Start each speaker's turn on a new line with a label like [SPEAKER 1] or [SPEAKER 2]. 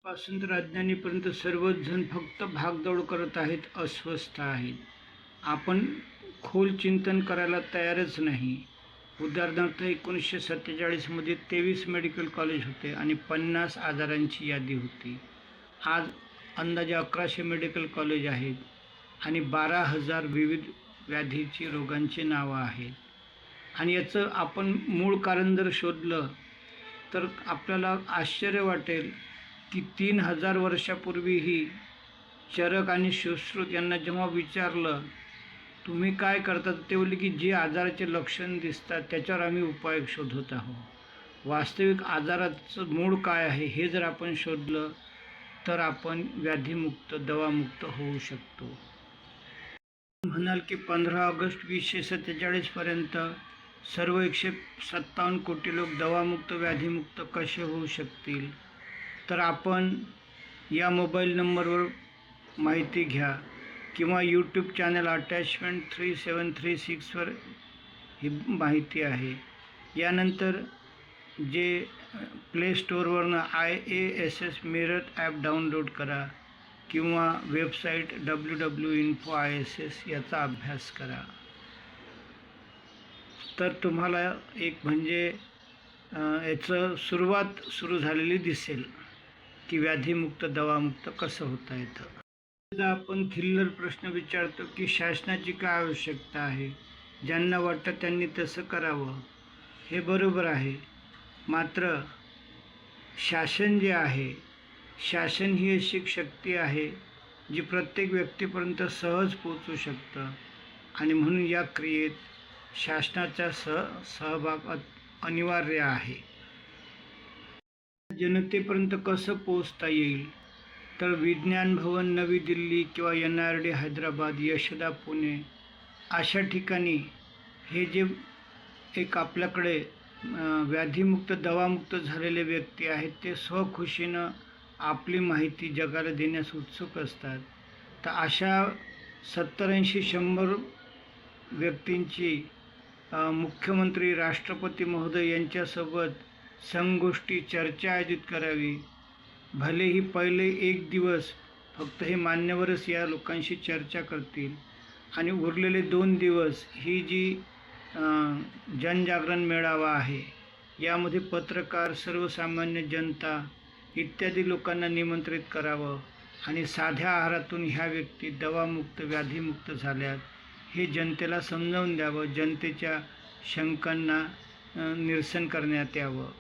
[SPEAKER 1] पासून तर अज्ञानीपर्यंत सर्वच जण फक्त भागदौड करत आहेत, अस्वस्थ आहेत. आपण खोल चिंतन करायला तयारच नाही. उदाहरणार्थ 1947मध्ये 23 मेडिकल कॉलेज होते आणि 50 आजारांची यादी होती. आज अंदाजे 1100 मेडिकल कॉलेज आहेत आणि 12,000 विविध व्याधीची रोगांची नावं आहेत. आणि याचं आपण मूळ कारण जर शोधलं तर आपल्याला आश्चर्य वाटेल की 3000 वर्षापूर्वीही चरक आणि सुश्रुत यांना जेव्हा विचारलं, तुम्ही काय करता? ते बोलले की जे आजाराचे लक्षण दिसतात त्याच्यावर आम्ही उपाय शोधत आहोत. वास्तविक आजाराचं मूळ काय आहे हे जर आपण शोधलं तर आपण व्याधीमुक्त, दवामुक्त होऊ शकतो. म्हणाल की 15 ऑगस्ट 2047पर्यंत सर्व 157 कोटी लोक दवामुक्त, व्याधीमुक्त कसे होऊ शकतील? तर आपण या मोबाईल नंबरवर माहिती घ्या किंवा यूट्यूब चॅनल अटॅचमेंट 3736वर ही माहिती आहे. यानंतर जे प्ले स्टोअरवरनं IASS मिरर ॲप डाउनलोड करा किंवा वेबसाईट www.info.ISS याचा अभ्यास करा. तर तुम्हाला एक म्हणजे याचं सुरुवात सुरू झालेली दिसेल की व्याधीमुक्त, दवामुक्त कसं होता येतं. आपण थिल्लर प्रश्न विचारतो की शासनाची काय आवश्यकता आहे? ज्यांना वाटतं त्यांनी तसं करावं, हे बरोबर आहे. मात्र शासन जे आहे, शासन ही अशी शक्ती आहे जी प्रत्येक व्यक्तीपर्यंत सहज पोचू शकतं आणि म्हणून या क्रियेत शासनाचा सहभाग अनिवार्य आहे. जनतेपर्यंत कसं पोचता येईल? तर विज्ञान भवन नवी दिल्ली किंवा NRD हैदराबाद, यशोदा पुणे अशा ठिकाणी हे जे एक आपल्याकडे व्याधीमुक्त, दवामुक्त झालेले व्यक्ती आहेत ते स्वखुशीनं आपली माहिती जगाला देण्यास उत्सुक असतात. तर अशा 70, 80, 100 व्यक्तींची मुख्यमंत्री, राष्ट्रपती महोदय यांच्यासोबत संगोष्ठी, चर्चा आयोजित करावी. भलेही पहिले 1 दिवस फक्त हे मान्यवरच या लोकांशी चर्चा करतील आणि उरलेले 2 दिवस ही जी जनजागरण मेळावा आहे यामध्ये पत्रकार, सर्वसामान्य जनता इत्यादी लोकांना निमंत्रित करावं आणि साध्या आहारातून ह्या व्यक्ती दवामुक्त, व्याधीमुक्त झाल्यात हे जनतेला समजावून द्यावं. जनतेच्या शंकांना निरसन करण्यात यावं.